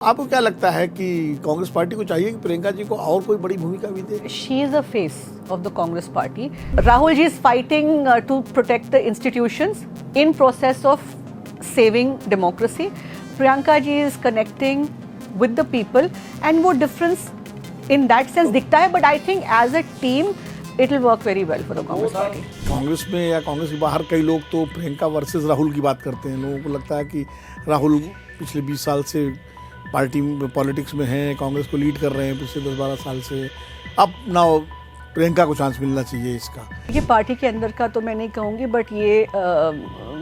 आपको क्या लगता है कि कांग्रेस पार्टी को चाहिए कि प्रियंका जी को और कोई बड़ी भूमिका भी दे? She is a face of the Congress party. Rahul ji is fighting to protect the institutions in process of saving democracy. Priyanka ji is connecting with the people and वो difference in that sense दिखता है, but I think as a team it will work very well for the Congress party. Congress में या कांग्रेस के बाहर कई लोग तो प्रियंका वर्सेस राहुल की बात करते हैं। लोगों को लगता है कि राहुल पिछले 20 साल से पार्टी में पॉलिटिक्स में हैं, कांग्रेस को लीड कर रहे हैं पिछले 10-12 साल से। अब ना प्रियंका को चांस मिलना चाहिए इसका। ये पार्टी के अंदर का तो मैं नहीं कहूँगी, बट ये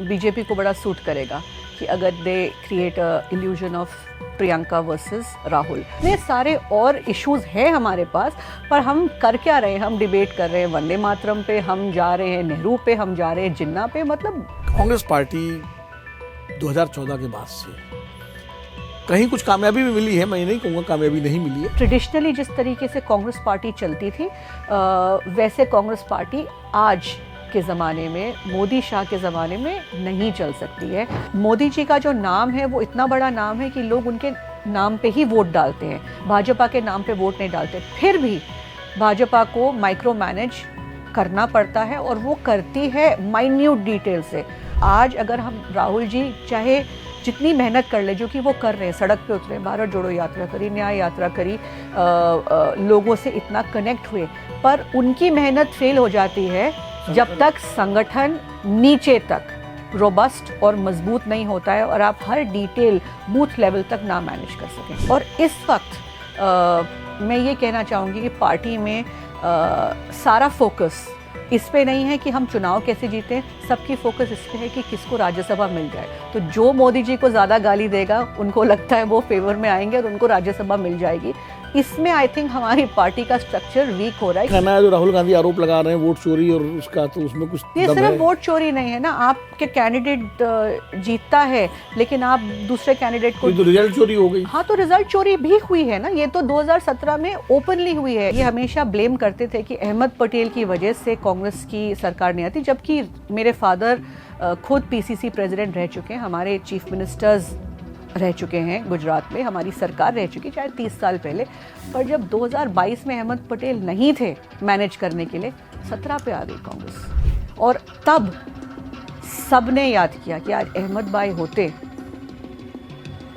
बीजेपी को बड़ा सूट करेगा कि अगर they create illusion of Priyanka versus Rahul. ये सारे और इश्यूज हैं हमारे पास, पर हम कर क्या रहे हैं? हम डिबेट कर रहे हैं वंदे मातरम पे, हम जा रहे हैं नेहरू पे, हम जा रहे हैं जिन्ना पे। मतलब कांग्रेस पार्टी 2014 के बाद से कहीं कुछ कामयाबी भी मिली है, मैं ये नहीं कहूँगा कामयाबी नहीं मिली है। ट्रेडिशनली जिस तरीके से कांग्रेस पार्टी चलती थी वैसे कांग्रेस पार्टी आज के ज़माने में, मोदी शाह के ज़माने में नहीं चल सकती है। मोदी जी का जो नाम है वो इतना बड़ा नाम है कि लोग उनके नाम पे ही वोट डालते हैं, भाजपा के नाम पे वोट नहीं डालते। फिर भी भाजपा को माइक्रो मैनेज करना पड़ता है और वो करती है माइन्यूट डिटेल से। आज अगर हम राहुल जी चाहे जितनी मेहनत कर ले, जो कि वो कर रहे हैं, सड़क पे उतरे, भारत जोड़ो यात्रा करी, न्याय यात्रा करी, लोगों से इतना कनेक्ट हुए, पर उनकी मेहनत फेल हो जाती है जब तक संगठन नीचे तक रोबस्ट और मजबूत नहीं होता है और आप हर डिटेल बूथ लेवल तक ना मैनेज कर सकें। और इस वक्त मैं ये कहना चाहूँगी कि पार्टी में सारा फोकस इस पे नहीं है कि हम चुनाव कैसे जीतें, सबकी फोकस इस पे है कि किसको राज्यसभा मिल जाए। तो जो मोदी जी को ज़्यादा गाली देगा उनको लगता है वो फेवर में आएंगे और उनको राज्यसभा मिल जाएगी। इसमें आई थिंक हमारी पार्टी का स्ट्रक्चर वीक हो रहा है। कहना है जो राहुल गांधी आरोप लगा रहे हैं वोट चोरी और उसका, तो उसमें कुछ ये सिर्फ वोट चोरी नहीं है ना, आपके कैंडिडेट जीतता है लेकिन आप दूसरे कैंडिडेट को, तो रिजल्ट चोरी हो गई। हाँ, तो रिजल्ट चोरी भी हुई है ना, ये तो 2017 में ओपनली हुई है। ये हमेशा ब्लेम करते थे कि अहमद पटेल की वजह से कांग्रेस की सरकार नहीं आती, जबकि मेरे फादर खुद पीसीसी प्रेसिडेंट रह चुके हैं, हमारे चीफ मिनिस्टर्स रह चुके हैं गुजरात में, हमारी सरकार रह चुकी शायद 30 साल पहले। पर जब 2022 में अहमद पटेल नहीं थे मैनेज करने के लिए, 17 पे आ गई कांग्रेस। और तब सबने याद किया कि आज अहमद भाई होते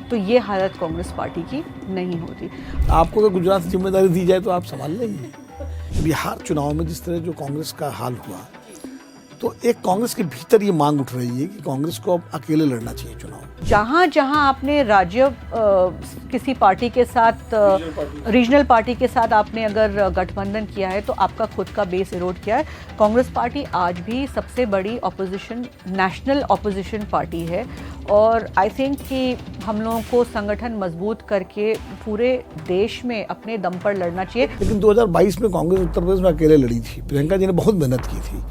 तो ये हालत कांग्रेस पार्टी की नहीं होती। आपको अगर गुजरात से जिम्मेदारी दी जाए तो आप संभाल लेंगे? बिहार चुनाव में जिस तरह जो कांग्रेस का हाल हुआ, तो एक कांग्रेस के भीतर ये मांग उठ रही है कि कांग्रेस को अब अकेले लड़ना चाहिए चुनाव। जहाँ जहाँ आपने राज्य किसी पार्टी के साथ, रीजनल पार्टी के साथ आपने अगर गठबंधन किया है तो आपका खुद का बेस इरोड किया है। कांग्रेस पार्टी आज भी सबसे बड़ी ऑपोजिशन, नेशनल ऑपोजिशन पार्टी है और आई थिंक कि हम लोगों को संगठन मजबूत करके पूरे देश में अपने दम पर लड़ना चाहिए। लेकिन 2022 में कांग्रेस उत्तर प्रदेश में अकेले लड़ी थी, प्रियंका जी ने बहुत मेहनत की थी,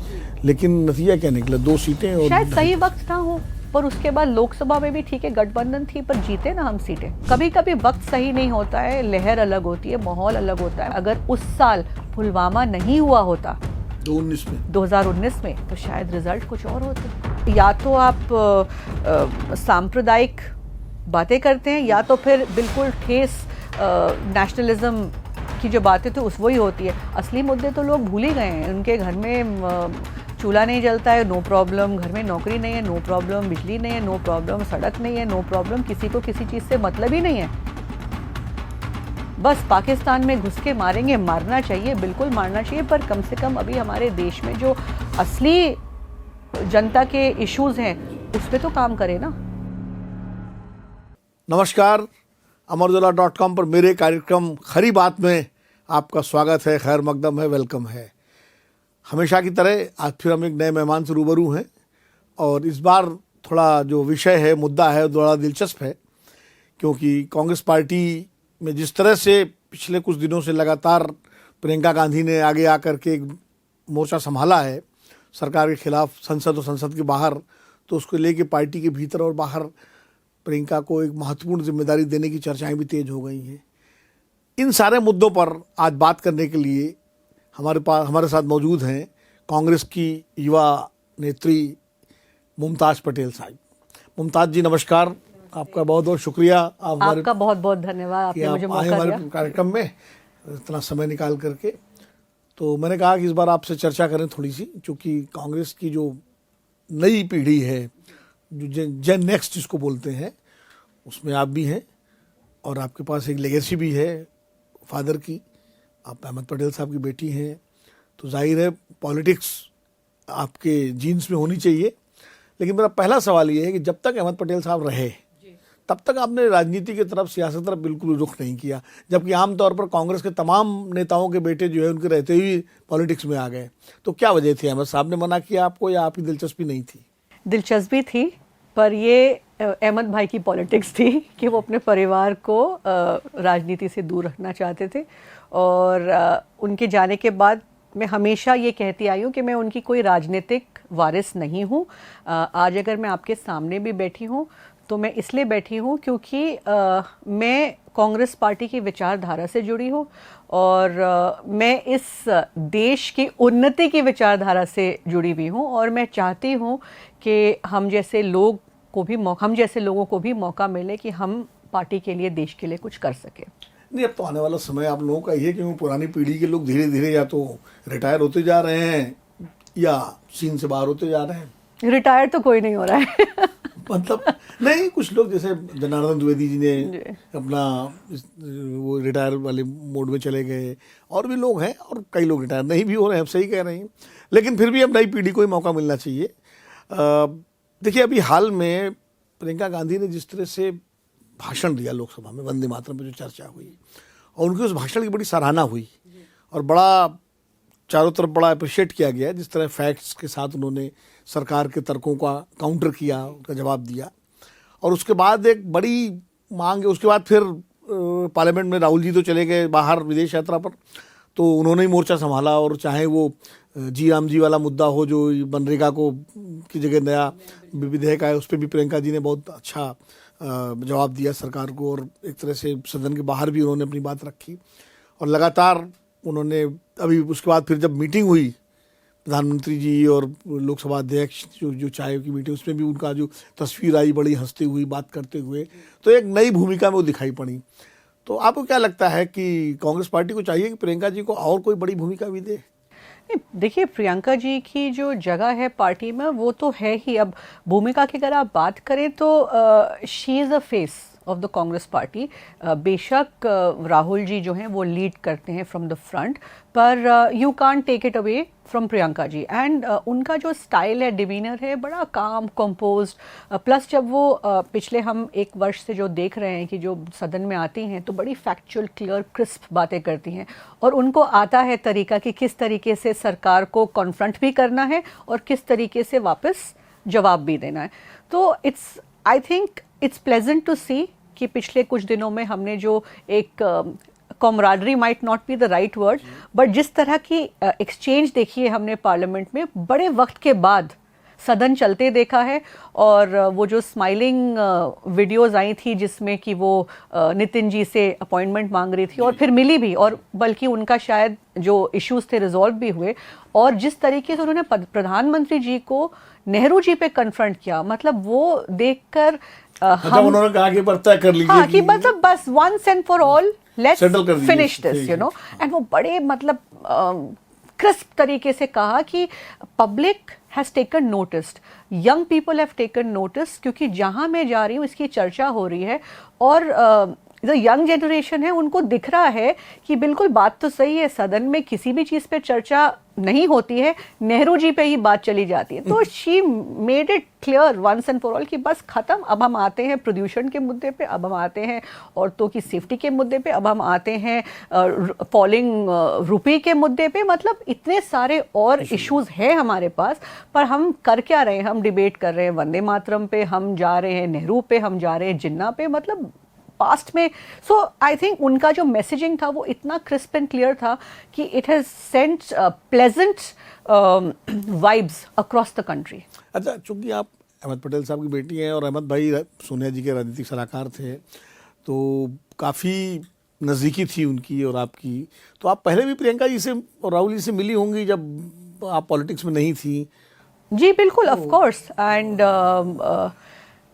लेकिन नतीजा क्या निकला? 2 सीटें। और शायद सही वक्त ना हो, पर उसके बाद लोकसभा में भी ठीक है गठबंधन थी, पर जीते ना हम सीटें। कभी कभी वक्त सही नहीं होता है, लहर अलग होती है, माहौल अलग होता है। अगर उस साल पुलवामा नहीं हुआ होता 2019 में, तो शायद रिजल्ट कुछ और होते। या तो आप सांप्रदायिक बातें करते हैं या तो फिर बिल्कुल ठेस नेशनलिज्म की जो बातें तो उस वही होती है। असली मुद्दे तो लोग भूल ही गए हैं। उनके घर में चूल्हा नहीं जलता है, नो प्रॉब्लम। घर में नौकरी नहीं है, नो प्रॉब्लम। बिजली नहीं है, नो प्रॉब्लम। सड़क नहीं है, नो प्रॉब्लम। किसी को किसी चीज़ से मतलब ही नहीं है। बस पाकिस्तान में घुस के मारेंगे, मारना चाहिए, बिल्कुल मारना चाहिए, पर कम से कम अभी हमारे देश में जो असली जनता के इश्यूज हैं उस पर तो काम करें ना। नमस्कार, अमरउजाला.com पर मेरे कार्यक्रम खरी बात में आपका स्वागत है, खैर मकदम है, वेलकम है। हमेशा की तरह आज फिर हम एक नए मेहमान से रूबरू हैं और इस बार थोड़ा जो विषय है, मुद्दा है, बड़ा दिलचस्प है, क्योंकि कांग्रेस पार्टी में जिस तरह से पिछले कुछ दिनों से लगातार प्रियंका गांधी ने आगे आकर के एक मोर्चा संभाला है सरकार के खिलाफ, संसद और संसद के बाहर, तो उसको लेके पार्टी के भीतर और बाहर प्रियंका को एक महत्वपूर्ण जिम्मेदारी देने की चर्चाएं भी तेज हो गई हैं। इन सारे मुद्दों पर आज बात करने के लिए हमारे साथ मौजूद हैं कांग्रेस की युवा नेत्री मुमताज़ पटेल साहब। मुमताज़ जी नमस्कार। आपका बहुत बहुत शुक्रिया। आप हमारे आपका बहुत बहुत धन्यवाद, कि आपने आप मुझे आए मौका हमारे दिया। कार्यक्रम में इतना समय निकाल करके। तो मैंने कहा कि इस बार आपसे चर्चा करें थोड़ी सी, क्योंकि कांग्रेस की जो नई पीढ़ी है, जो जेन नेक्स्ट जिसको बोलते हैं, उसमें आप भी हैं और आपके पास एक लेगेसी भी है फादर की। आप अहमद पटेल साहब की बेटी हैं, तो जाहिर है पॉलिटिक्स आपके जीन्स में होनी चाहिए। लेकिन मेरा पहला सवाल ये है कि जब तक अहमद पटेल साहब रहे तब तक आपने राजनीति की तरफ, सियासत की तरफ बिल्कुल रुख नहीं किया, जबकि आमतौर पर कांग्रेस के तमाम नेताओं के बेटे जो है उनके रहते हुए पॉलिटिक्स में आ गए। तो क्या वजह थी? अहमद साहब ने मना किया आपको या आपकी दिलचस्पी नहीं थी? दिलचस्पी थी, पर ये अहमद भाई की पॉलिटिक्स थी कि वो अपने परिवार को राजनीति से दूर रखना चाहते थे। और उनके जाने के बाद मैं हमेशा ये कहती आई हूँ कि मैं उनकी कोई राजनीतिक वारिस नहीं हूँ। आज अगर मैं आपके सामने भी बैठी हूँ तो मैं इसलिए बैठी हूँ क्योंकि मैं कांग्रेस पार्टी की विचारधारा से जुड़ी हूँ और मैं इस देश की उन्नति की विचारधारा से जुड़ी हुई हूँ और मैं चाहती हूँ कि हम जैसे लोगों को भी मौका मिले कि हम पार्टी के लिए, देश के लिए कुछ कर सके। नहीं, अब तो आने वाला समय आप लोगों का ये है कि वो पुरानी पीढ़ी के लोग धीरे धीरे या तो रिटायर होते जा रहे हैं या सीन से बाहर होते जा रहे हैं। रिटायर तो कोई नहीं हो रहा है मतलब नहीं, कुछ लोग जैसे जनार्दन द्विवेदी जी ने अपना वो रिटायर वाले मोड में चले गए, और भी लोग हैं और कई लोग रिटायर नहीं भी हो रहे हैं, आप सही कह रही हैं। लेकिन फिर भी अब नई पीढ़ी को ही मौका मिलना चाहिए। देखिए, अभी हाल में प्रियंका गांधी ने जिस तरह से भाषण दिया लोकसभा में, वंदे मातरम पे जो चर्चा हुई, और उनके उस भाषण की बड़ी सराहना हुई और बड़ा चारों तरफ बड़ा अप्रिशिएट किया गया जिस तरह फैक्ट्स के साथ उन्होंने सरकार के तर्कों का काउंटर किया, उनका जवाब दिया। और उसके बाद एक बड़ी मांग है, उसके बाद फिर पार्लियामेंट में राहुल जी तो चले गए बाहर विदेश यात्रा पर, तो उन्होंने ही मोर्चा संभाला। और चाहे वो जी राम जी वाला मुद्दा हो, जो मनरेगा को की जगह नया विधेयक आया, उस पर भी प्रियंका जी ने बहुत अच्छा जवाब दिया सरकार को, और एक तरह से सदन के बाहर भी उन्होंने अपनी बात रखी। और लगातार उन्होंने अभी उसके बाद फिर जब मीटिंग हुई प्रधानमंत्री जी और लोकसभा अध्यक्ष जो चाय की मीटिंग, उसमें भी उनका जो तस्वीर आई बड़ी हंसते हुए बात करते हुए, तो एक नई भूमिका में वो दिखाई पड़ी। तो आपको क्या लगता है कि कांग्रेस पार्टी को चाहिए कि प्रियंका जी को और कोई बड़ी भूमिका भी दे? देखिए, प्रियंका जी की जो जगह है पार्टी में वो तो है ही। अब भूमिका की अगर आप बात करें तो she is a face of the Congress party. बेशक राहुल जी जो हैं वो लीड करते हैं फ्रॉम द फ्रंट, पर you can't take it away from Priyanka ji. And उनका जो स्टाइल है, डिवीनर है, बड़ा काम कंपोज्ड। प्लस जब वो पिछले हम एक वर्ष से जो देख रहे हैं कि जो सदन में आती हैं तो बड़ी फैक्चुअल, क्लियर, क्रिस्प बातें करती हैं और उनको आता है तरीका कि किस तरीके से सरकार को कॉन्फ्रंट भी करना है और किस तरीके से वापस जवाब भी देना है। तो I think it's pleasant to see कि पिछले कुछ दिनों में हमने जो एक camaraderie might not be the right word, but जिस तरह की एक्सचेंज देखी है हमने पार्लियामेंट में, बड़े वक्त के बाद सदन चलते देखा है। और वो जो स्माइलिंग वीडियोस आई थी जिसमें कि वो नितिन जी से अपॉइंटमेंट मांग रही थी और फिर मिली भी, और बल्कि उनका शायद जो इश्यूज थे रिजॉल्व भी हुए, और जिस तरीके से उन्होंने प्रधानमंत्री जी को नेहरू जी पे कन्फ्रंट किया, मतलब वो देखकर हम उन्होंने कहा कि तय कर लीजिए, हाँ, कि मतलब बस once and for all let's finish this, you know. And वो बड़े मतलब क्रिस्प तरीके से कहा कि public has taken notice, young people have taken notice, क्योंकि जहां मैं जा रही हूँ इसकी चर्चा हो रही है और जो यंग जनरेशन है उनको दिख रहा है कि बिल्कुल बात तो सही है, सदन में किसी भी चीज़ पे चर्चा नहीं होती है, नेहरू जी पे ही बात चली जाती है। तो she made it clear once and for all कि बस खत्म। अब हम आते हैं प्रदूषण के मुद्दे पे, अब हम आते हैं औरतों की सेफ्टी के मुद्दे पे, अब हम आते हैं फॉलिंग रुपी के मुद्दे पे। मतलब इतने सारे और इश्यूज हैं हमारे पास, पर हम कर क्या रहे हैं? हम डिबेट कर रहे हैं वंदे मातरम पे, हम जा रहे हैं नेहरू पे, हम जा रहे हैं जिन्ना पे, मतलब पास्ट में। सो आई थिंक उनका जो मैसेजिंग था वो इतना क्रिस्प एंड क्लियर था कि it has sent pleasant vibes across the country. अच्छा, चूंकि आप अहमद पटेल साहब की बेटी हैं और अहमद भाई सोनिया जी के राजनीतिक सलाहकार थे, तो काफ़ी नज़दीकी थी उनकी और आपकी, तो आप पहले भी प्रियंका जी से और राहुल जी से मिली होंगी जब आप पॉलिटिक्स में नहीं थी? जी बिल्कुल, ऑफ कोर्स। एंड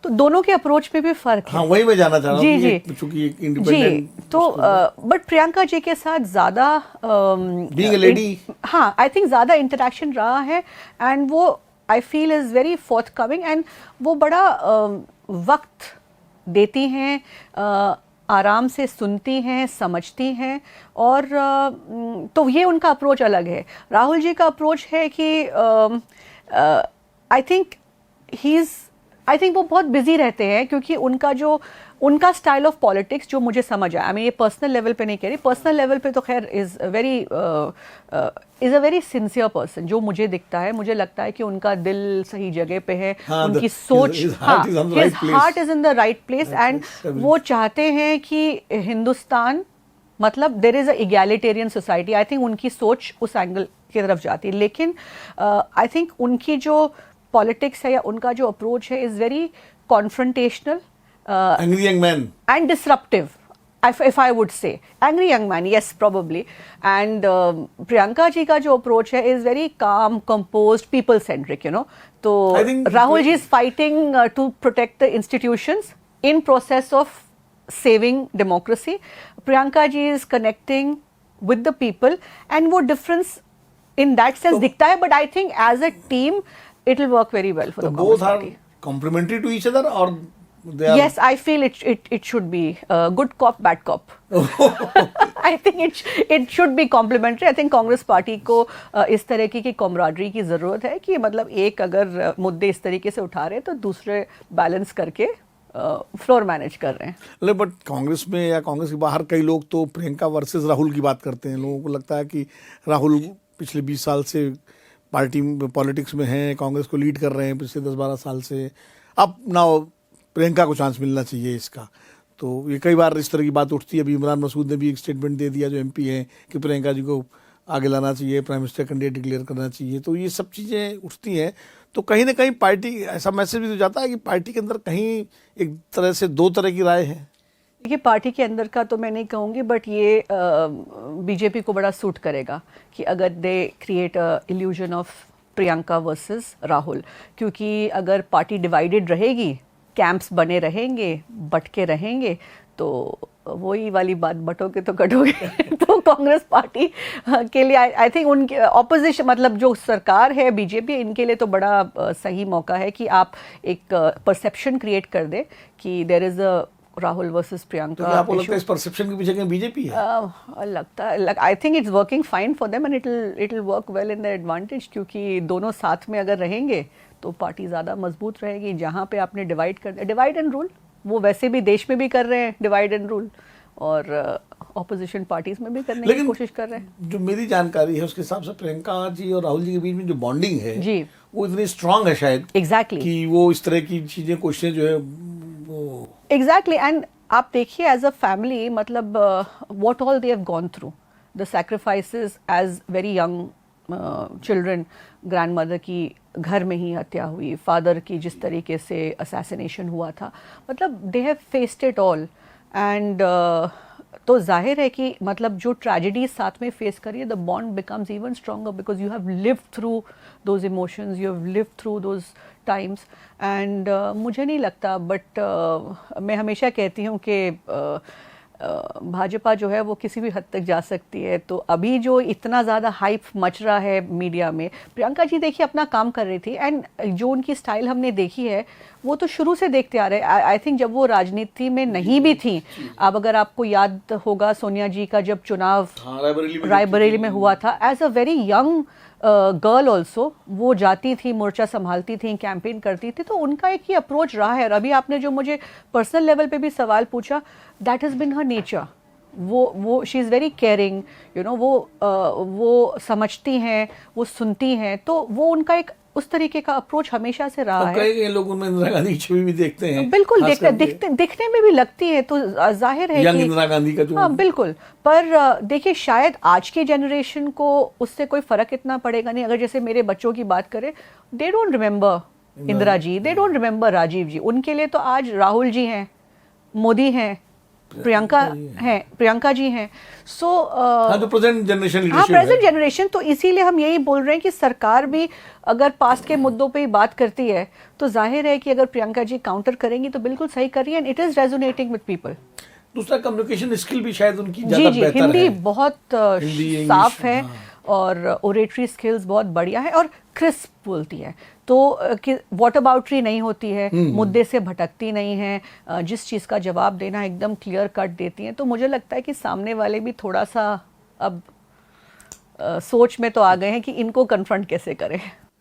तो दोनों के अप्रोच में भी फर्क है। हाँ, वही मैं जानना चाह रहा हूँ जी कि जी एक चूंकि एक इंडिपेंडेंट जी, तो बट प्रियंका जी के साथ ज़्यादा बीइंग अ लेडी, हाँ आई थिंक ज़्यादा इंटरेक्शन रहा है, एंड वो I feel is very fourth coming, and वो बड़ा वक्त देती हैं, आराम से सुनती हैं, समझती हैं, और तो ये उनका अप्रोच अलग है। राहुल जी का अप्रोच है कि आई थिंक वो बहुत बिजी रहते हैं, क्योंकि उनका स्टाइल ऑफ पॉलिटिक्स जो मुझे समझ आया, मैं ये पर्सनल लेवल पे नहीं कह रही, पर्सनल लेवल पे तो खैर is a very sincere person जो मुझे दिखता है। मुझे लगता है कि उनका दिल सही जगह पे है, उनकी सोच, his heart is in the right place, and वो चाहते हैं कि हिंदुस्तान मतलब there is a egalitarian society. I think उनकी सोच उस एंगल की तरफ जाती है, लेकिन आई थिंक उनकी जो पॉलिटिक्स है या उनका जो अप्रोच है is very confrontational, angry young man, and disruptive, if I would say. Angry young man, yes, probably. And Priyanka ji का जो approach है is very calm, composed, people centric, you know. तो I think Rahul ji is fighting to protect the institutions in process of saving democracy. Priyanka ji is connecting with the people, and वो difference in that sense दिखता है, but I think as a team it will work very well for the Congress both are party. complementary to each other, or they are... Yes, I feel it should be good cop, bad cop. I think it should be complementary. I think Congress party को इस तरह की camaraderie की ज़रूरत है, कि मतलब एक अगर मुद्दे इस तरीके से उठा रहे हैं तो दूसरे बैलेंस करके फ्लोर मैनेज कर रहे हैं। बट कांग्रेस में या कांग्रेस के बाहर कई लोग तो प्रियंका वर्सेस राहुल की बात करते हैं। लोगों को लगता है कि राहुल पिछले 20 साल से पार्टी पॉलिटिक्स में हैं, कांग्रेस को लीड कर रहे हैं पिछले 10-12 साल से, अब ना प्रियंका को चांस मिलना चाहिए इसका। तो ये कई बार इस तरह की बात उठती है। अभी इमरान मसूद ने भी एक स्टेटमेंट दे दिया, जो एमपी हैं, कि प्रियंका जी को आगे लाना चाहिए, प्राइम मिनिस्टर कैंडिडेट डिक्लेयर करना चाहिए। तो ये सब चीज़ें उठती हैं, तो कहीं ना कहीं पार्टी ऐसा मैसेज भी तो जाता है कि पार्टी के अंदर कहीं एक तरह से दो तरह की राय है। देखिए, पार्टी के अंदर का तो मैं नहीं कहूँगी, बट ये बीजेपी को बड़ा सूट करेगा कि अगर they create a illusion of Priyanka versus Rahul, क्योंकि अगर पार्टी डिवाइडेड रहेगी, कैंप्स बने रहेंगे, बटके रहेंगे, तो वही वाली बात, बटोगे तो कटोगे। तो कांग्रेस पार्टी के लिए आई थिंक उनके ऑपोजिशन, मतलब जो सरकार है बीजेपी, इनके लिए तो बड़ा सही मौका है कि आप एक परसेप्शन क्रिएट कर दे कि there is a Rahul versus Priyanka. तो आपको लगता है इस परसेप्शन के पीछे बीजेपी है? लगता है, आई think it's working fine for them, and it will work well in their advantage, क्योंकि दोनों साथ में अगर रहेंगे तो पार्टी ज़्यादा मजबूत रहेगी। जहाँ पे आपने डिवाइड एंड रूल, वो वैसे भी देश में भी कर रहे हैं डिवाइड एंड रूल, और ऑपोजिशन पार्टीज में भी करने की कोशिश कर रहे हैं। जो मेरी जानकारी है उसके हिसाब से प्रियंका जी और राहुल जी के बीच में जो बॉन्डिंग है जी, वो इतनी स्ट्रांग है शायद, एग्जैक्टली, कि वो इस तरह की चीजें, क्वेश्चन जो है वो एग्जैक्टली। एंड आप देखिए एज अ फैमिली, मतलब what all they have gone through, the sacrifices as very young children, grandmother की घर में ही हत्या हुई, फादर की जिस तरीके से असैसिनेशन हुआ था, मतलब they have faced it all, and तो जाहिर है कि मतलब जो ट्रेजेडीज साथ में फेस करिए, the bond becomes even stronger, because you have lived through those emotions, you have lived through those times, and मुझे नहीं लगता, बट मैं हमेशा कहती हूँ कि भाजपा जो है वो किसी भी हद तक जा सकती है। तो अभी जो इतना ज़्यादा हाइप मच रहा है मीडिया में, प्रियंका जी देखिए अपना काम कर रही थी, एंड जो उनकी स्टाइल हमने देखी है वो तो शुरू से देखते आ रहे हैं। आई थिंक जब वो राजनीति में नहीं भी थी, अब अगर आपको याद होगा सोनिया जी का जब चुनाव रायबरेली में हुआ था, as a very young girl also वो जाती थी, मोर्चा संभालती थी, कैंपेन करती थी, तो उनका एक ही अप्रोच रहा है। और अभी आपने जो मुझे पर्सनल लेवल पे भी सवाल पूछा, that has been her nature. वो she is very caring, you know, वो समझती हैं, वो सुनती हैं, तो वो उनका एक उस तरीके का अप्रोच हमेशा से रहा है। कई लोगों में इंदिरा गांधी की छवि भी देखते हैं, बिल्कुल दिखने में भी लगती है, तो जाहिर है कि इंदिरा गांधी का जो, हाँ बिल्कुल। पर देखिए, शायद आज के जनरेशन को उससे कोई फर्क इतना पड़ेगा नहीं। अगर जैसे मेरे बच्चों की बात करें, they don't remember Indira ji, they don't remember Rajiv ji, उनके लिए तो आज राहुल जी हैं, मोदी हैं, प्रियंका जी हैं। सो हाँ, तो प्रेजेंट जनरेशन हाँ, लीडरशिप प्रेजेंट जनरेशन, तो इसीलिए हम यही बोल रहे हैं कि सरकार भी अगर पास्ट के मुद्दों पे ही बात करती है तो जाहिर है कि अगर प्रियंका जी काउंटर करेंगी तो बिल्कुल सही कर रही है, and it is resonating with people. दूसरा, कम्युनिकेशन स्किल भी शायद उनकी जी ज्यादा जी, बेहतर हिंदी है। बहुत हिंदी, साफ इंग्लिश, है, हाँ। और ओरेटरी स्किल्स बहुत बढ़िया है, और क्रिस्प बोलती है, तो वॉट अबाउटरी नहीं होती है, मुद्दे से भटकती नहीं है, जिस चीज़ का जवाब देना एकदम क्लियर कट देती हैं। तो मुझे लगता है कि सामने वाले भी थोड़ा सा अब सोच में तो आ गए हैं कि इनको कन्फ्रंट कैसे करें।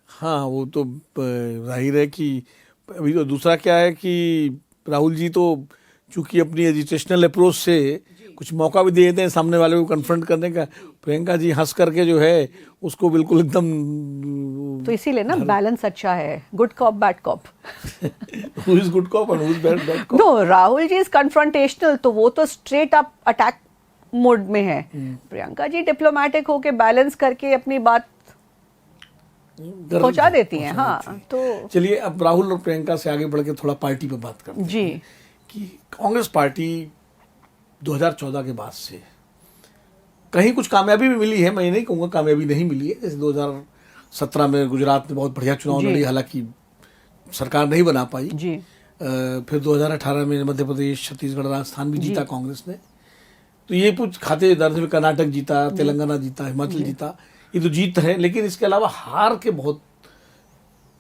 हाँ, वो तो जाहिर है कि अभी तो दूसरा क्या है कि राहुल जी तो चूंकि अपनी एजुकेशनल अप्रोच से कुछ मौका भी दे देते हैं सामने वाले को कन्फ्रंट करने का। प्रियंका जी हंस करके जो है उसको बिल्कुल एकदम तो इसीलिए ना बैलेंस अच्छा है, good cop bad cop. Who is good cop and who is bad cop. No, Rahul ji is confrontational, तो वो तो स्ट्रेट अप अटैक मोड में है। प्रियंका जी डिप्लोमेटिक होके बैलेंस करके अपनी बात पहुंचा देती हैं। हाँ, तो चलिए अब राहुल और प्रियंका से आगे बढ़ के थोड़ा पार्टी पे बात करते हैं जी कि कांग्रेस पार्टी 2014 के बाद से कहीं कुछ कामयाबी भी मिली है, मैं ये नहीं कहूँगा कामयाबी नहीं मिली है। जैसे 2017 में गुजरात में बहुत बढ़िया चुनाव जी। लड़ी, हालांकि सरकार नहीं बना पाई। जी फिर 2018 में मध्य प्रदेश, छत्तीसगढ़, राजस्थान भी जी। जीता कांग्रेस ने। तो ये कुछ खाते दर्ज में कर्नाटक जीता, तेलंगाना जीता, हिमाचल जीता, ये तो जीत है, लेकिन इसके अलावा हार के बहुत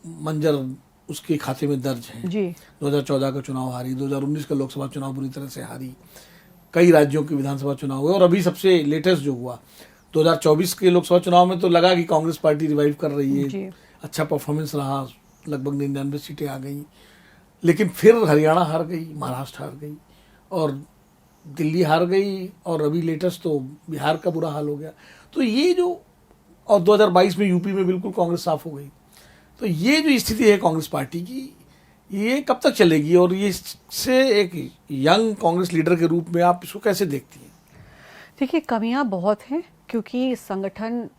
मंजर उसके खाते में दर्ज हैं। जी 2014 का चुनाव हारी, 2019 का लोकसभा चुनाव बुरी तरह से हारी, कई राज्यों के विधानसभा चुनाव हुए, और अभी सबसे लेटेस्ट जो हुआ 2024 के लोकसभा चुनाव में तो लगा कि कांग्रेस पार्टी रिवाइव कर रही जी। है, अच्छा परफॉर्मेंस रहा, लगभग 99 सीटें आ गई। लेकिन फिर हरियाणा हार गई, महाराष्ट्र हार गई और दिल्ली हार गई, और अभी लेटेस्ट तो बिहार का बुरा हाल हो गया। तो ये जो, और 2022 में यूपी में बिल्कुल कांग्रेस साफ हो गई। तो ये जो स्थिति है कांग्रेस पार्टी की, ये कब तक चलेगी, और ये से एक यंग कांग्रेस लीडर के रूप में आप इसको कैसे देखती हैं? देखिए, कमियां बहुत हैं, क्योंकि संगठन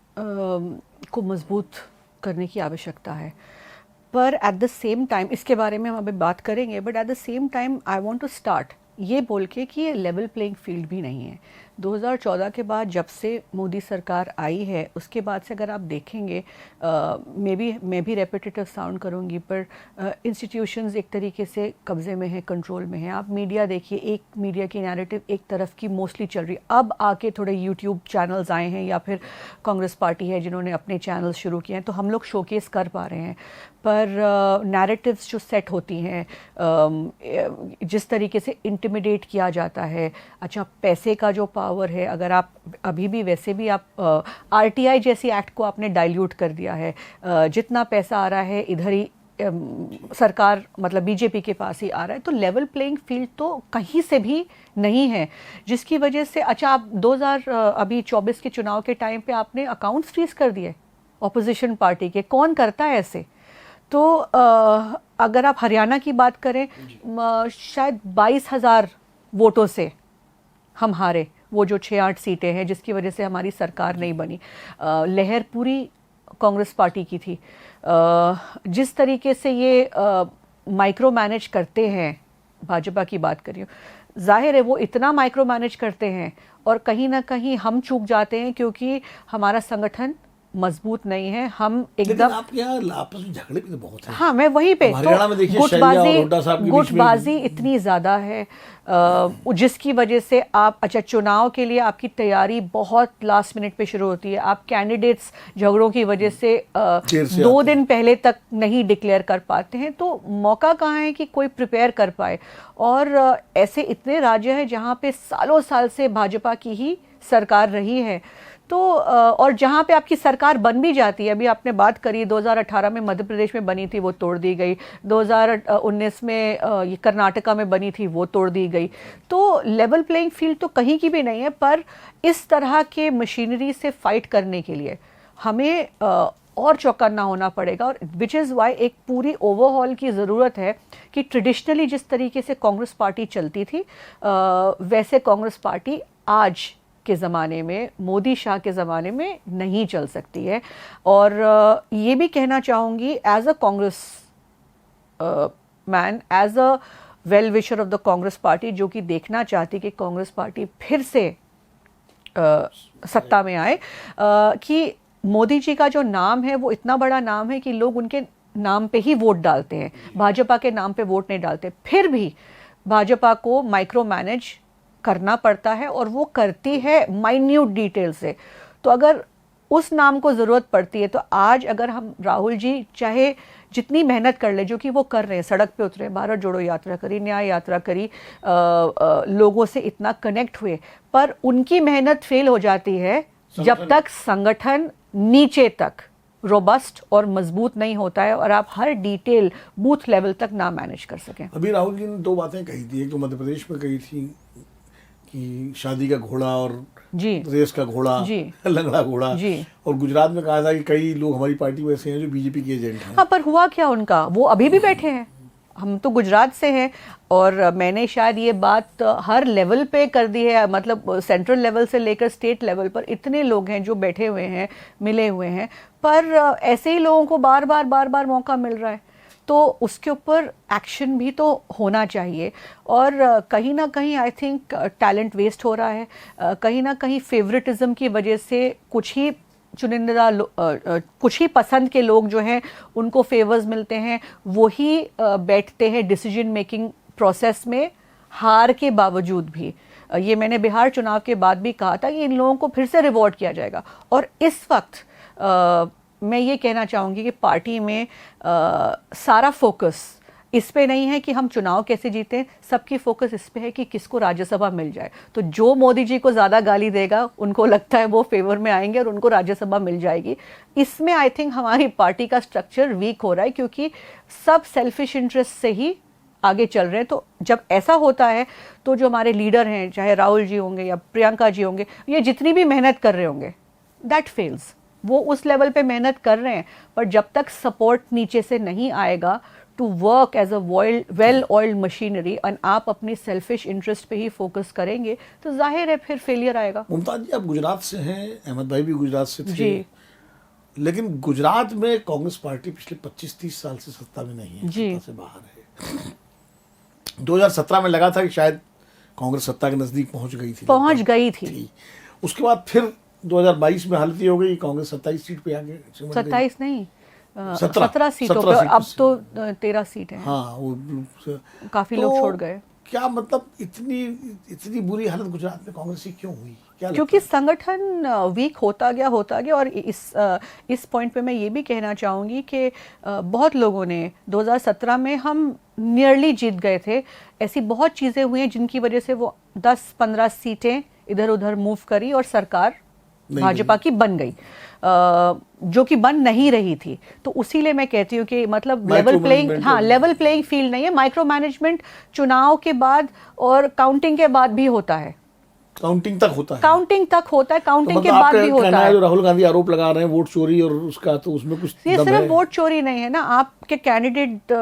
को मजबूत करने की आवश्यकता है, पर एट द सेम टाइम, इसके बारे में हम अभी बात करेंगे, but at the same time I want to start ये बोल के कि ये लेवल प्लेइंग फील्ड भी नहीं है। 2014 के बाद जब से मोदी सरकार आई है, उसके बाद से अगर आप देखेंगे, मैं भी रेपिटेटिव साउंड करूंगी, पर इंस्टीट्यूशंस एक तरीके से कब्जे में है, कंट्रोल में है। आप मीडिया देखिए, एक मीडिया की नैरेटिव एक तरफ की मोस्टली चल रही है। अब आके थोड़े यूट्यूब चैनल्स आए हैं, या फिर कांग्रेस पार्टी है जिन्होंने अपने चैनल्स शुरू किए हैं, तो हम लोग शोकेस कर पा रहे हैं। पर नैरेटिव्स जो सेट होती हैं, जिस तरीके से इंटिमिडेट किया जाता है, अच्छा पैसे का जो पावर है, अगर आप अभी भी, वैसे भी आप आरटीआई जैसी एक्ट को आपने डाइल्यूट कर दिया है, जितना पैसा आ रहा है इधर ही सरकार, मतलब बीजेपी के पास ही आ रहा है, तो लेवल प्लेइंग फील्ड तो कहीं से भी नहीं है, जिसकी वजह से, अच्छा आप 2024 के चुनाव के टाइम पे आपने अकाउंट्स फ्रीज कर दिए ऑपोजिशन पार्टी के, कौन करता है ऐसे? तो अगर आप हरियाणा की बात करें, शायद 22,000 वोटों से हम हारे, वो जो 6-8 सीटें हैं जिसकी वजह से हमारी सरकार नहीं बनी। लहर पूरी कांग्रेस पार्टी की थी। जिस तरीके से ये माइक्रो मैनेज करते हैं, भाजपा की बात करिए, जाहिर है वो इतना माइक्रो मैनेज करते हैं, और कहीं ना कहीं हम चूक जाते हैं, क्योंकि हमारा संगठन मजबूत नहीं है। हम एकदम, आपके यहाँ आपस में झगड़े भी तो बहुत हैं। हाँ, मैं वहीं पे, हरियाणा में देखिए, शैलजा और हुड्डा साहब के बीच में गुटबाजी इतनी ज्यादा है, जिसकी वजह से आप, अच्छा चुनाव के लिए आपकी तैयारी बहुत लास्ट मिनट पे शुरू होती है, आप कैंडिडेट्स झगड़ों की वजह से 2 दिन पहले तक नहीं डिक्लेयर कर पाते हैं, तो मौका कहाँ है कि कोई प्रिपेयर कर पाए। और ऐसे इतने राज्य हैं जहाँ पे सालों साल से भाजपा की ही सरकार रही है, तो और जहाँ पे आपकी सरकार बन भी जाती है, अभी आपने बात करी 2018 में मध्य प्रदेश में बनी थी, वो तोड़ दी गई, 2019 में ये कर्नाटका में बनी थी, वो तोड़ दी गई। तो लेवल प्लेइंग फील्ड तो कहीं की भी नहीं है, पर इस तरह के मशीनरी से फाइट करने के लिए हमें और चौकन्ना होना पड़ेगा, और विच इज़ वाई एक पूरी ओवरहॉल की ज़रूरत है कि ट्रेडिशनली जिस तरीके से कांग्रेस पार्टी चलती थी, वैसे कांग्रेस पार्टी आज के ज़माने में, मोदी शाह के ज़माने में नहीं चल सकती है। और ये भी कहना चाहूँगी, as a Congress man, as a well wisher of the Congress party, जो कि देखना चाहती कि कांग्रेस पार्टी फिर से सत्ता में आए, कि मोदी जी का जो नाम है वो इतना बड़ा नाम है कि लोग उनके नाम पे ही वोट डालते हैं, भाजपा के नाम पे वोट नहीं डालते। फिर भी भाजपा को माइक्रो मैनेज करना पड़ता है और वो करती है माइन्यूट डिटेल से। तो अगर उस नाम को ज़रूरत पड़ती है तो आज अगर हम राहुल जी चाहे जितनी मेहनत कर ले, जो कि वो कर रहे हैं, सड़क पे उतरे, भारत जोड़ो यात्रा करी, न्याय यात्रा करी, लोगों से इतना कनेक्ट हुए, पर उनकी मेहनत फेल हो जाती है जब तक संगठन नीचे तक रोबस्ट और मजबूत नहीं होता है और आप हर डिटेल बूथ लेवल तक ना मैनेज कर सकें। अभी राहुल जी ने दो बातें कही थी, एक तो मध्य प्रदेश में कही थी कि शादी का घोड़ा और जी, रेस का घोड़ा, जी, लंगड़ा घोड़ा जी, और गुजरात में कहा था कि कई लोग हमारी पार्टी में ऐसे हैं जो बीजेपी के एजेंट हैं। हाँ, पर हुआ क्या उनका, वो अभी भी बैठे हैं। हम तो गुजरात से हैं और मैंने शायद ये बात हर लेवल पे कर दी है, मतलब सेंट्रल लेवल से लेकर स्टेट लेवल पर इतने लोग हैं जो बैठे हुए हैं, मिले हुए हैं, पर ऐसे ही लोगों को बार बार मौका मिल रहा है, तो उसके ऊपर एक्शन भी तो होना चाहिए। और कहीं ना कहीं आई थिंक टैलेंट वेस्ट हो रहा है, कहीं ना कहीं फेवरेटिज्म की वजह से कुछ ही चुनिंदा कुछ ही पसंद के लोग जो हैं उनको फेवर्स मिलते हैं, वही बैठते हैं डिसीजन मेकिंग प्रोसेस में, हार के बावजूद भी। ये मैंने बिहार चुनाव के बाद भी कहा था कि इन लोगों को फिर से रिवॉर्ड किया जाएगा। और इस वक्त मैं ये कहना चाहूँगी कि पार्टी में सारा फोकस इस पे नहीं है कि हम चुनाव कैसे जीतें, सबकी फोकस इस पे है कि किसको राज्यसभा मिल जाए। तो जो मोदी जी को ज़्यादा गाली देगा उनको लगता है वो फेवर में आएंगे और उनको राज्यसभा मिल जाएगी। इसमें आई थिंक हमारी पार्टी का स्ट्रक्चर वीक हो रहा है, क्योंकि सब सेल्फिश इंटरेस्ट से ही आगे चल रहे हैं। तो जब ऐसा होता है तो जो हमारे लीडर हैं, चाहे राहुल जी होंगे या प्रियंका जी होंगे, ये जितनी भी मेहनत कर रहे होंगे, दैट फेल्स। वो उस लेवल पे मेहनत कर रहे हैं, पर जब तक सपोर्ट नीचे से नहीं आएगा to work as a well oiled machinery, और आप अपनी सेल्फिश इंटरेस्ट पे ही फोकस करेंगे, तो जाहिर है फिर फेलियर आएगा। मुमताज जी, आप गुजरात से हैं, अहमद भाई भी गुजरात से थे जी, लेकिन गुजरात में कांग्रेस पार्टी पिछले 25-30 साल से सत्ता में नहीं है, जी, सत्ता से बाहर है। 2017 में लगा था कि शायद कांग्रेस सत्ता के नजदीक पहुंच गई थी। उसके बाद फिर 2022 में हालत ये हो गई, कांग्रेस 27 सीट पे आ गए, 27 नहीं, 17 सीटों पे, और अब तो 13 सीट है। हाँ, वो काफी तो लोग छोड़ गए। क्या मतलब इतनी बुरी हालत गुजरात में कांग्रेस की क्यों हुई? क्या क्योंकि संगठन वीक होता गया। और इस पॉइंट पे मैं ये भी कहना चाहूँगी कि बहुत लोगों ने 2017 में हम नियरली जीत गए थे, ऐसी बहुत चीज़ें हुई हैं जिनकी वजह से वो 10-15 सीटें इधर उधर मूव करी और सरकार भाजपा की बन गई, जो कि बन नहीं रही थी। तो उसीलिए मैं कहती हूँ कि मतलब लेवल प्लेइंग फील्ड नहीं है। माइक्रो मैनेजमेंट चुनाव के बाद और काउंटिंग के बाद भी होता है, काउंटिंग तक होता है, काउंटिंग के बाद भी होता है। जो राहुल गांधी आरोप लगा रहे हैं वोट चोरी और उसका, तो उसमें कुछ ये सिर्फ वोट चोरी नहीं है ना, आपके कैंडिडेट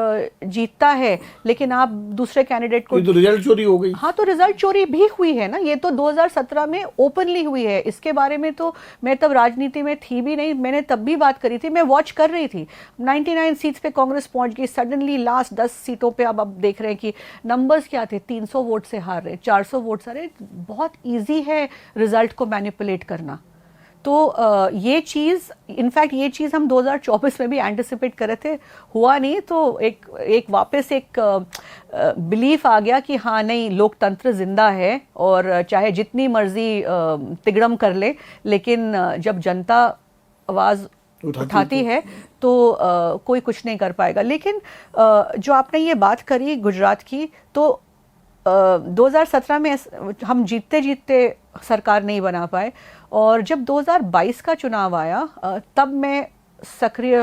जीतता है लेकिन आप दूसरे कैंडिडेट को, तो रिजल्ट चोरी हो गई। हाँ, तो रिजल्ट चोरी भी हुई है ना, ये तो 2017 में ओपनली हुई है। इसके बारे में तो मैं तब राजनीति में थी भी नहीं, मैंने तब भी बात करी थी, मैं वॉच कर रही थी। 99 सीट्स पे कांग्रेस पहुंच गई, सडनली लास्ट 10 सीटों पे अब देख रहे हैं कि नंबर्स क्या थे, 300 वोट से हार रहे, 400 वोट से हार रहे। बहुत ईजी है रिजल्ट को मैनिपुलेट करना। तो ये चीज़ हम 2024 में भी एंटिसिपेट कर रहे थे, हुआ नहीं। तो एक वापस एक बिलीफ आ गया कि हाँ नहीं, लोकतंत्र जिंदा है और चाहे जितनी मर्जी तिगड़म कर ले, लेकिन जब जनता आवाज़ उठाती है तो कोई कुछ नहीं कर पाएगा। लेकिन जो आपने ये बात करी गुजरात की, तो 2017 में हम जीतते जीतते सरकार नहीं बना पाए, और जब 2022 का चुनाव आया तब मैं सक्रिय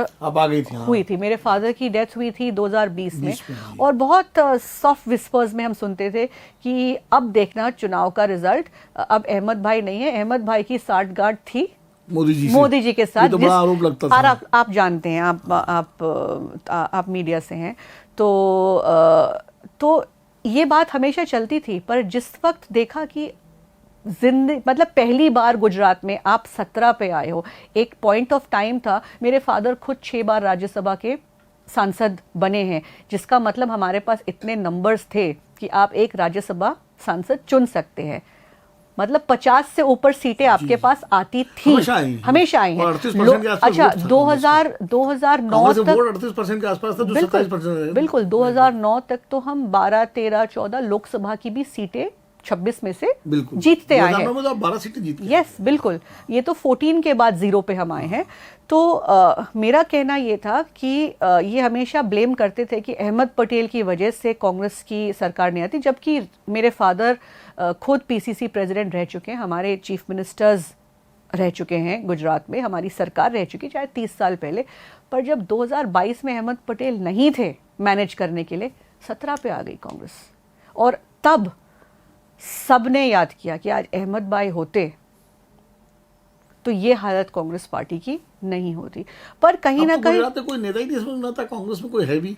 हुई थी। मेरे फादर की डेथ हुई थी 2020 में, और बहुत सॉफ्ट विस्पर्स में हम सुनते थे कि अब देखना चुनाव का रिजल्ट, अब अहमद भाई नहीं है, अहमद भाई की साठगांठ थी मोदी जी के साथ। तो बड़ा आरोप लगता था। आप जानते हैं, आप मीडिया से हैं, तो ये बात हमेशा चलती थी। पर जिस वक्त देखा कि मतलब पहली बार गुजरात में आप 17 पे आए हो, एक पॉइंट ऑफ टाइम था, मेरे फादर खुद 6 बार राज्यसभा के सांसद बने हैं, जिसका मतलब हमारे पास इतने नंबर्स थे कि आप एक राज्यसभा सांसद चुन सकते हैं। मतलब 50 से ऊपर सीटें आपके पास आती थी, हमेशा आई हैं। 38% के आसपास अच्छा, वोट था 2009 कांग्रेस में तक, वोट 38% के आसपास था, जो 27% बिल्कुल 2009 तक तो हम 12, 13, 14 लोकसभा की भी सीटें 26 में से जीतते आए हैं। 2009 में तो आप 12 सीटें जीत गए। यस, बिल्कुल। ये तो 14 के बाद 0 पे हम आए हैं। तो मेरा कहना ये था कि ये हमेशा ब्लेम करते थे कि अहमद पटेल की वजह से कांग्रेस की सरकार नहीं आती, जबकि मेरे फादर खुद पीसीसी प्रेसिडेंट रह चुके हैं, हमारे चीफ मिनिस्टर्स रह चुके हैं गुजरात में, हमारी सरकार रह चुकी शायद 30 साल पहले। पर जब 2022 में अहमद पटेल नहीं थे मैनेज करने के लिए, 17 पे आ गई कांग्रेस। और तब सबने याद किया कि आज अहमद भाई होते तो ये हालत कांग्रेस पार्टी की नहीं होती। पर कहीं ना कहीं गुजरात में कोई नेता ही नहीं समझ में आता कांग्रेस में कोई है भी।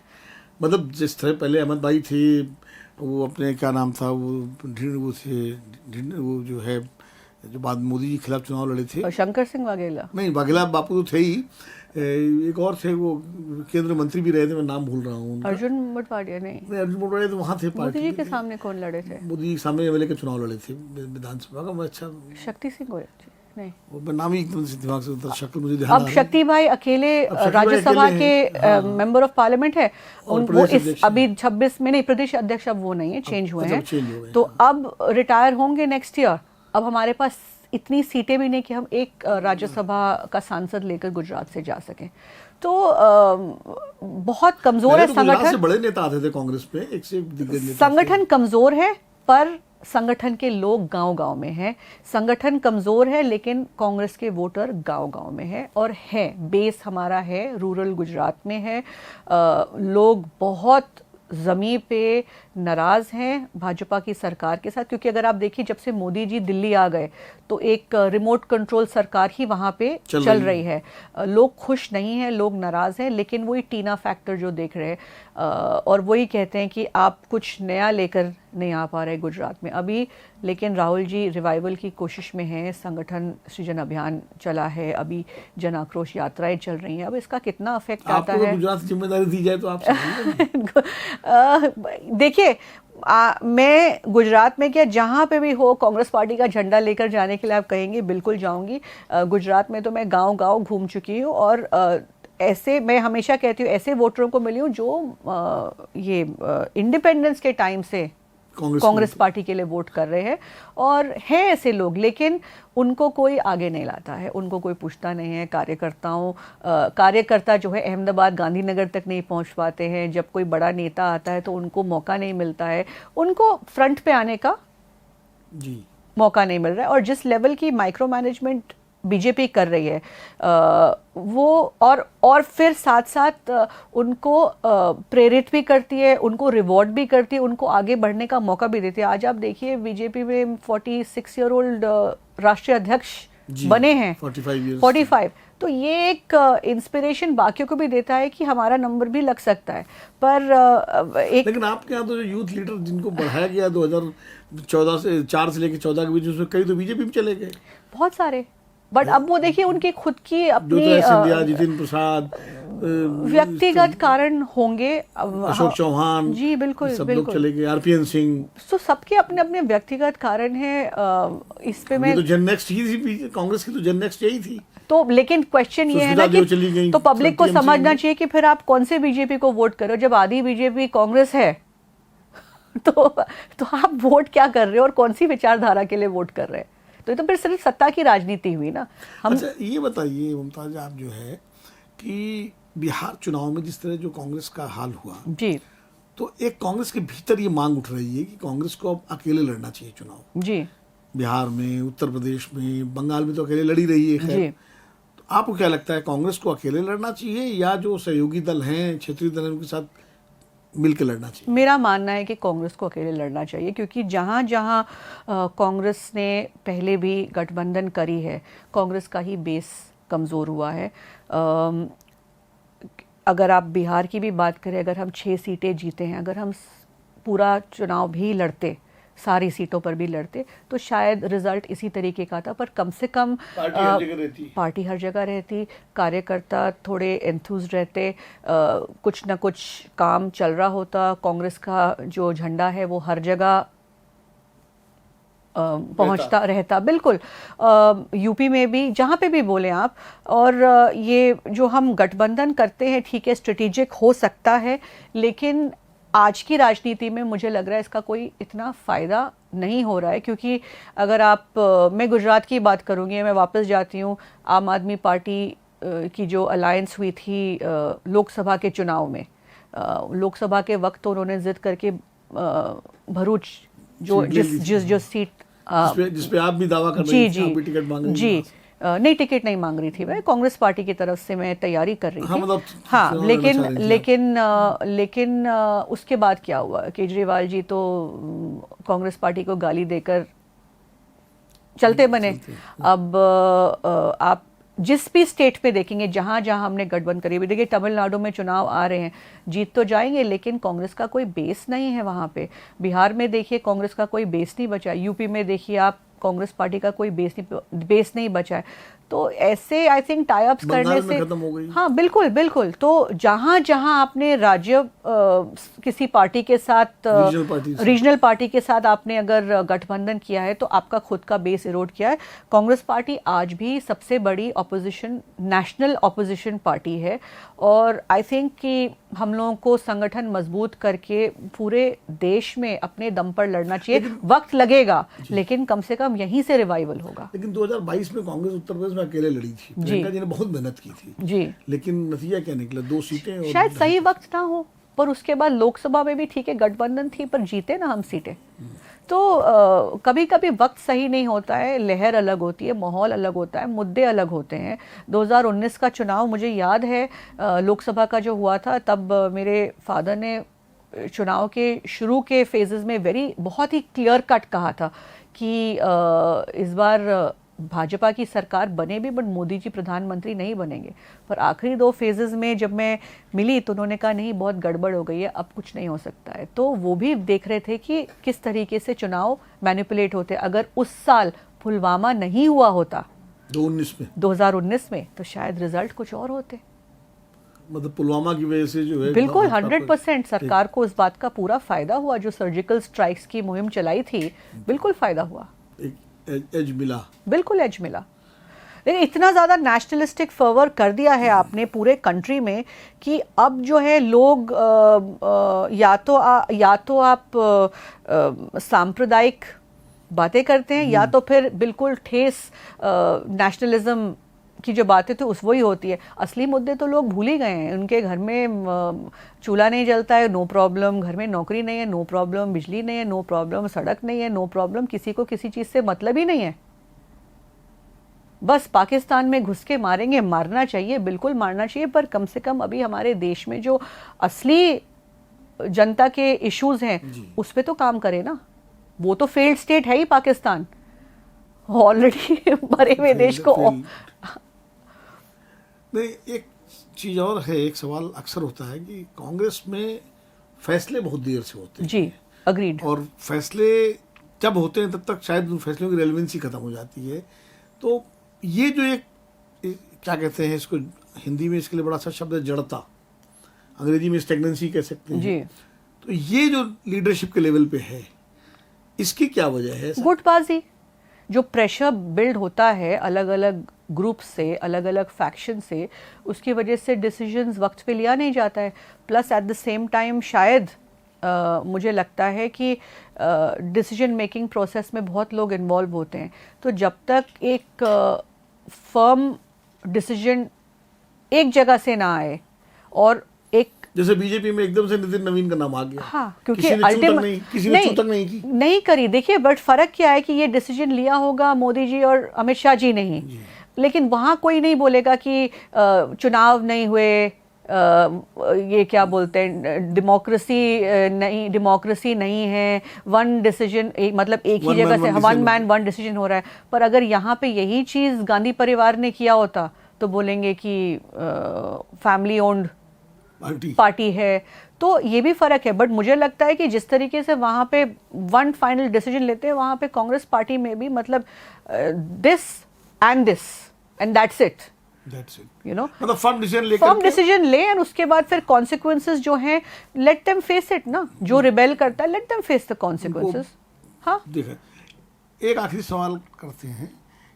मतलब जिस तरह पहले अहमद भाई थे, वो अपने क्या नाम था, वो वो जो है, जो बाद मोदी जी के खिलाफ चुनाव लड़े थे, शंकर सिंह वाघेला। नहीं, वाघेला बापू तो थे ही, एक और थे, वो केंद्र मंत्री भी रहे थे, मैं नाम भूल रहा हूँ। अर्जुन मोढवाडिया। नहीं, अर्जुन मोढवाडिया तो वहाँ थे, मोदी जी के सामने कौन लड़े थे? मोदी जी के सामने एमएलए के चुनाव लड़े थे विधानसभा का। मैं अच्छा, शक्ति सिंह गोयल। नहीं, वो नाम ही एकदम से दिमाग से उतर, शक्ल मुझे ध्यान अब शक्ति भाई अकेले राज्यसभा के मेंबर ऑफ पार्लियामेंट है। वो इस अभी 26 में नहीं, प्रदेश अध्यक्ष अब वो नहीं है, चेंज हुए हैं, तो अब रिटायर होंगे नेक्स्ट ईयर। अब हमारे पास इतनी सीटें भी नहीं कि हम एक राज्यसभा का सांसद लेकर गुजरात से जा सकें। तो बहुत कमजोर है संगठन। बड़े नेता आते थे कांग्रेस पे, एक से एक दिग्गज नेता। संगठन कमजोर है, पर संगठन के लोग गांव-गांव में हैं। संगठन कमजोर है, लेकिन कांग्रेस के वोटर गांव-गांव में है, और है बेस हमारा है रूरल गुजरात में है। लोग बहुत ज़मीं पे नाराज़ हैं भाजपा की सरकार के साथ, क्योंकि अगर आप देखिए जब से मोदी जी दिल्ली आ गए तो एक रिमोट कंट्रोल सरकार ही वहाँ पे चल रही है। लोग खुश नहीं हैं, लोग नाराज़ हैं, लेकिन वही टीना फैक्टर जो देख रहे हैं, और वही कहते हैं कि आप कुछ नया लेकर नहीं आ पा रहे गुजरात में अभी। लेकिन राहुल जी रिवाइवल की कोशिश में हैं, संगठन सृजन अभियान चला है, अभी जन आक्रोश यात्राएं चल रही हैं। अब इसका कितना अफेक्ट आता है, गुजरात की जिम्मेदारी दी जाए तो आप देखिए, मैं गुजरात में क्या, जहाँ पे भी हो कांग्रेस पार्टी का झंडा लेकर जाने के लिए आप कहेंगे, बिल्कुल जाऊंगी। गुजरात में तो मैं गांव-गांव घूम चुकी हूँ, और ऐसे मैं हमेशा कहती हूँ, ऐसे वोटरों को मिली हूँ जो ये इंडिपेंडेंस के टाइम से कांग्रेस पार्टी के लिए वोट कर रहे हैं, और हैं ऐसे लोग, लेकिन उनको कोई आगे नहीं लाता है, उनको कोई पूछता नहीं है। कार्यकर्ता जो है अहमदाबाद गांधीनगर तक नहीं पहुंच पाते हैं। जब कोई बड़ा नेता आता है तो उनको मौका नहीं मिलता है, उनको फ्रंट पे आने का मौका नहीं मिल रहा है। और जिस लेवल की माइक्रो मैनेजमेंट बीजेपी कर रही है, वो और फिर साथ साथ उनको प्रेरित भी करती है, उनको रिवॉर्ड भी करती है, उनको आगे बढ़ने का मौका भी देती है। आज आप देखिए बीजेपी में 46 ईयर ओल्ड राष्ट्रीय अध्यक्ष बने हैं, 45। तो ये एक इंस्पिरेशन बाकियों को भी देता है कि हमारा नंबर भी लग सकता है। पर लेकिन आपके यहाँ तो जो यूथ लीडर जिनको बढ़ाया गया 2014 से 4 से लेकर 14 के बीच, उसमें कई तो बीजेपी में चले गए, बहुत सारे। बट अब वो देखिए उनकी खुद की अपनी जितिन प्रसाद, व्यक्तिगत कारण होंगे, अशोक चौहान, जी बिल्कुल, सब लोग चले गए, आरपीएन सिंह, तो सबके अपने अपने व्यक्तिगत कारण हैं। इस पे मैं तो जन नेक्स्ट ही थी, कांग्रेस की तो जन नेक्स्ट यही थी। तो लेकिन क्वेश्चन ये है ना कि तो पब्लिक को समझना चाहिए कि फिर आप कौन से बीजेपी को वोट करो, जब आधी बीजेपी कांग्रेस है तो आप वोट क्या कर रहे हो और कौन सी विचारधारा के लिए वोट कर रहे हैं? तो ये तो फिर सिर्फ सत्ता की राजनीति हुई ना। अच्छा ये बताइए मुमताज, आप जो है कि बिहार चुनाव में जिस तरह जो कांग्रेस का हाल हुआ जी, तो एक कांग्रेस के भीतर ये मांग उठ रही है कि कांग्रेस को अब अकेले लड़ना चाहिए चुनाव जी। बिहार में, उत्तर प्रदेश में, बंगाल में तो अकेले लड़ी रही है खैर। तो आपको क्या लगता है, कांग्रेस को अकेले लड़ना चाहिए या जो सहयोगी दल हैं, क्षेत्रीय दल हैं, उनके साथ मिलकर लड़ना चाहिए? मेरा मानना है कि कांग्रेस को अकेले लड़ना चाहिए, क्योंकि जहाँ जहाँ कांग्रेस ने पहले भी गठबंधन करी है, कांग्रेस का ही बेस कमज़ोर हुआ है। अगर आप बिहार की भी बात करें, अगर हम 6 सीटें जीते हैं, अगर हम पूरा चुनाव भी लड़ते सारी सीटों पर भी लड़ते तो शायद रिजल्ट इसी तरीके का था। पर कम से कम पार्टी हर जगह रहती, कार्यकर्ता थोड़े एंथुज रहते, कुछ ना कुछ काम चल रहा होता, कांग्रेस का जो झंडा है वो हर जगह पहुंचता रहता। बिल्कुल, यूपी में भी, जहाँ पे भी बोले आप। और ये जो हम गठबंधन करते हैं, ठीक है, स्ट्रेटेजिक हो सकता है, लेकिन आज की राजनीति में मुझे लग रहा है इसका कोई इतना फ़ायदा नहीं हो रहा है। क्योंकि अगर आप, मैं गुजरात की बात करूँगी, मैं वापस जाती हूँ, आम आदमी पार्टी की जो अलायंस हुई थी लोकसभा के चुनाव में, लोकसभा के वक्त तो उन्होंने जिद करके भरूच जो सीट जिसपे आप भी दावा कर रही थी, आप भी टिकट मांग रही थी। नहीं, टिकट नहीं मांग रही थी मैं, कांग्रेस पार्टी की तरफ से मैं तैयारी कर रही थी। मतलब हाँ, लेकिन उसके बाद क्या हुआ, केजरीवाल जी तो कांग्रेस पार्टी को गाली देकर चलते बने। अब आप जिस भी स्टेट पे देखेंगे, जहाँ जहाँ हमने गठबंधन करी हुई, देखिए तमिलनाडु में चुनाव आ रहे हैं, जीत तो जाएंगे लेकिन कांग्रेस का कोई बेस नहीं है वहाँ पे। बिहार में देखिए कांग्रेस का कोई बेस नहीं बचा, यूपी में देखिए आप कांग्रेस पार्टी का कोई बेस नहीं बचा है। तो ऐसे आई थिंक टाई अप्स करने से खत्म हो गई। हाँ, बिल्कुल बिल्कुल। तो जहाँ जहाँ आपने राज्य किसी पार्टी के साथ, रीजनल पार्टी के साथ आपने अगर गठबंधन किया है तो आपका खुद का बेस इरोड किया है। कांग्रेस पार्टी आज भी सबसे बड़ी ऑपोजिशन, नेशनल ऑपोजिशन पार्टी है, और आई थिंक कि हम लोगों को संगठन मजबूत करके पूरे देश में अपने दम पर लड़ना चाहिए। वक्त लगेगा लेकिन कम से कम यहीं से रिवाइवल होगा। लेकिन 2022 में कांग्रेस उत्तर प्रदेश में अकेले लड़ी थी, प्रियंका जी ने बहुत मेहनत की थी जी, लेकिन नतीजा क्या निकला, 2 सीटें। और शायद सही वक्त ना हो, पर उसके बाद लोकसभा में भी ठीक है गठबंधन थी, पर जीते ना हम सीटें। तो कभी कभी वक्त सही नहीं होता है, लहर अलग होती है, माहौल अलग होता है, मुद्दे अलग होते हैं। 2019 का चुनाव मुझे याद है, लोकसभा का जो हुआ था, तब मेरे फादर ने चुनाव के शुरू के फेजेस में बहुत ही क्लियर कट कहा था कि इस बार भाजपा की सरकार बने भी, बट मोदी जी प्रधानमंत्री नहीं बनेंगे। पर आखिरी 2 फेजेस में जब मैं मिली तो उन्होंने कहा नहीं, बहुत गड़बड़ हो गई है, अब कुछ नहीं हो सकता है। तो वो भी देख रहे थे कि किस तरीके से चुनाव मैनिपुलेट होते। अगर उस साल पुलवामा नहीं हुआ होता 2019 में तो शायद रिजल्ट कुछ और होते। मतलब पुलवामा की वजह से जो है, बिल्कुल 100% सरकार को इस बात का पूरा फायदा हुआ, जो सर्जिकल स्ट्राइक्स की मुहिम चलाई थी, बिल्कुल फायदा हुआ, एज मिला, बिल्कुल एज मिला। लेकिन इतना ज़्यादा नेशनलिस्टिक फर्वर कर दिया है आपने पूरे कंट्री में कि अब जो है लोग या तो आप सांप्रदायिक बातें करते हैं, या तो फिर बिल्कुल ठेस नेशनलिज्म की जो बातें तो वही होती है। असली मुद्दे तो लोग भूल ही गए हैं। उनके घर में चूल्हा नहीं जलता है, नो प्रॉब्लम, घर में नौकरी नहीं है, नो प्रॉब्लम, बिजली नहीं है, नो प्रॉब्लम, सड़क नहीं है, नो प्रॉब्लम, किसी को किसी चीज़ से मतलब ही नहीं है। बस पाकिस्तान में घुस के मारेंगे, मारना चाहिए, बिल्कुल मारना चाहिए, पर कम से कम अभी हमारे देश में जो असली जनता के इश्यूज हैं उस पर तो काम करे ना। वो तो फेल्ड स्टेट है ही पाकिस्तान, ऑलरेडी भरे हुए देश को। नहीं, एक चीज़ और है, एक सवाल अक्सर होता है कि कांग्रेस में फैसले बहुत देर से होते हैं। जी, अग्रीड। और फैसले जब होते हैं तब तक शायद उन फैसलों की रेलेवेंसी खत्म हो जाती है। तो ये जो एक क्या कहते हैं इसको, हिंदी में इसके लिए बड़ा अच्छा शब्द है जड़ता, अंग्रेजी में स्टेगनेंसी कह सकते हैं जी। तो ये जो लीडरशिप के लेवल पे है, इसकी क्या वजह है? गुटबाजी, जो प्रेशर बिल्ड होता है अलग अलग ग्रुप से, अलग अलग फैक्शन से, उसकी वजह से डिसीजंस वक्त पे लिया नहीं जाता है। Plus eight the same time शायद मुझे लगता है कि डिसीजन मेकिंग प्रोसेस में बहुत लोग इन्वॉल्व होते हैं। तो जब तक एक फर्म डिसीजन एक जगह से ना आए, और एक जैसे बीजेपी में एकदम से नितिन नवीन का नाम आ गया, हाँ, क्योंकि किसी ने छू तक नहीं करी। देखिए, बट फर्क क्या है कि ये डिसीजन लिया होगा मोदी जी और अमित शाह जी नहीं, लेकिन वहाँ कोई नहीं बोलेगा कि चुनाव नहीं हुए, ये क्या बोलते हैं, डेमोक्रेसी नहीं है, वन डिसीजन, मतलब एक ही जगह से वन मैन वन डिसीजन हो रहा है। पर अगर यहाँ पे यही चीज़ गांधी परिवार ने किया होता तो बोलेंगे कि फैमिली ओन्ड पार्टी है। तो ये भी फ़र्क है। बट मुझे लगता है कि जिस तरीके से वहाँ पे वन फाइनल डिसीजन लेते हैं, वहाँ पे कांग्रेस पार्टी में भी मतलब this and that's it, that's it, you know, मतलब फर्म डिसीजन लेकर फर्म डिसीजन ले एंड उसके बाद फिर कॉन्सिक्वेंसेस जो हैं लेट देम फेस इट ना। जो रिबेल करता है let them face the consequences. हाँ, देखें, एक आखिरी सवाल करते हैं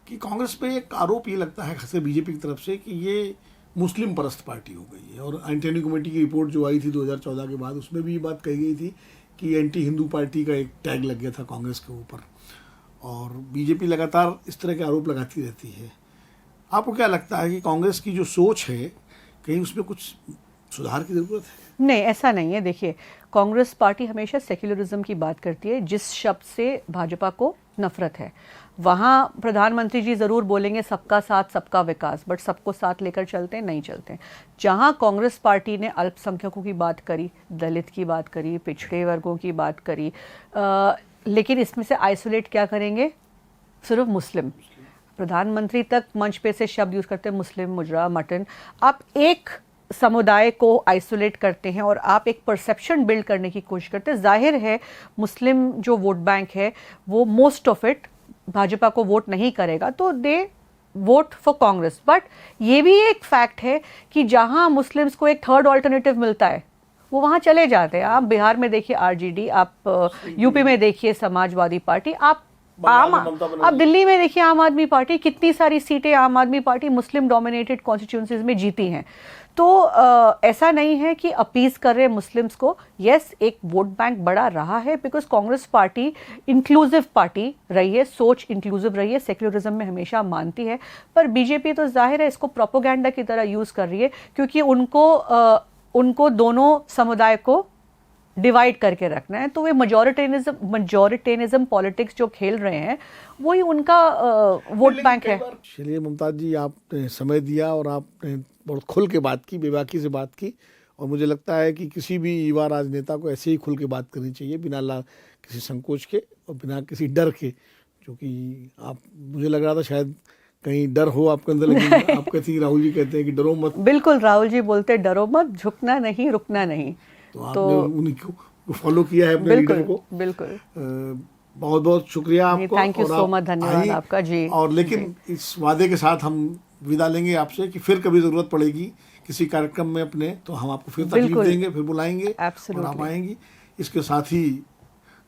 कि कांग्रेस पे एक आरोप ये लगता है खासकर बीजेपी की तरफ से कि ये मुस्लिम परस्त पार्टी हो गई है, और एंटनी कमेटी की रिपोर्ट जो आई थी 2014 के बाद, उसमें भी ये बात कही गई थी कि एंटी हिंदू पार्टी का एक टैग लग गया था कांग्रेस के ऊपर, और बीजेपी लगातार इस तरह के आरोप लगाती रहती है। आपको क्या लगता है कि कांग्रेस की जो सोच है, कहीं उसमें कुछ सुधार की ज़रूरत है? नहीं, ऐसा नहीं है। देखिए, कांग्रेस पार्टी हमेशा सेक्युलरिज्म की बात करती है, जिस शब्द से भाजपा को नफरत है। वहाँ प्रधानमंत्री जी ज़रूर बोलेंगे सबका साथ सबका विकास, बट सबको साथ लेकर चलते हैं, नहीं चलते। जहाँ कांग्रेस पार्टी ने अल्पसंख्यकों की बात करी, दलित की बात करी, पिछड़े वर्गों की बात करी, लेकिन इसमें से आइसोलेट क्या करेंगे? सिर्फ मुस्लिम। प्रधानमंत्री तक मंच पे से शब्द यूज़ करते हैं मुस्लिम, मुजरा, मटन। आप एक समुदाय को आइसोलेट करते हैं और आप एक परसेप्शन बिल्ड करने की कोशिश करते हैं। जाहिर है मुस्लिम जो वोट बैंक है वो मोस्ट ऑफ इट भाजपा को वोट नहीं करेगा, तो दे वोट फॉर कांग्रेस। बट ये भी एक फैक्ट है कि जहां मुस्लिम्स को एक थर्ड ऑल्टरनेटिव मिलता है वो वहां चले जाते हैं। आप बिहार में देखिए आरजेडी, आप यूपी में देखिए समाजवादी पार्टी, आप दिल्ली में देखिए आम आदमी पार्टी, कितनी सारी सीटें आम आदमी पार्टी मुस्लिम डोमिनेटेड कॉन्स्टिट्यूंसीज में जीती हैं। तो ऐसा नहीं है कि अपीज कर रहे मुस्लिम्स को। यस, एक वोट बैंक बड़ा रहा है because Congress party inclusive party रही है, सोच इंक्लूसिव रही है, सेक्युलरिज्म में हमेशा मानती है। पर बीजेपी तो जाहिर है इसको प्रोपोगेंडा की तरह यूज कर रही है, क्योंकि उनको दोनों समुदाय को डिवाइड करके रखना है। तो वे मजॉरिटेनिज्म पॉलिटिक्स जो खेल रहे हैं वही उनका वोट बैंक है। चलिए मुमताज जी, आपने समय दिया और आपने बहुत खुल के बात की, बेबाकी से बात की, और मुझे लगता है कि किसी भी युवा राजनेता को ऐसे ही खुल के बात करनी चाहिए, बिना किसी संकोच के और बिना किसी डर के। क्योंकि आप, मुझे लग रहा था शायद कहीं डर हो आपके अंदर, लेकिन आप कहती, राहुल जी कहते हैं कि डरो मत। बिल्कुल, राहुल जी बोलते डरो मत, झुकना नहीं, रुकना नहीं। तो आपने उन्हीं को फॉलो किया है, अपने लीडर को। बिल्कुल। बहुत बहुत शुक्रिया आपको। थैंक यू सो मच, धन्यवाद आपका जी। और लेकिन इस वादे के साथ हम विदा लेंगे आपसे कि फिर कभी जरूरत पड़ेगी किसी कार्यक्रम में अपने, तो हम आपको फिर तकलीफ देंगे, फिर बुलाएंगे और आप आएंगी। इसके साथ ही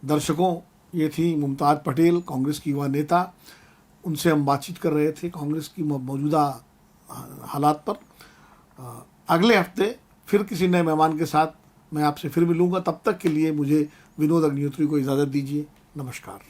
दर्शकों, ये थी मुमताज पटेल, कांग्रेस की युवा नेता। उनसे हम बातचीत कर रहे थे कांग्रेस की मौजूदा हालात पर। अगले हफ्ते फिर किसी नए मेहमान के साथ मैं आपसे फिर मिलूंगा। तब तक के लिए मुझे विनोद अग्निहोत्री को इजाज़त दीजिए। नमस्कार।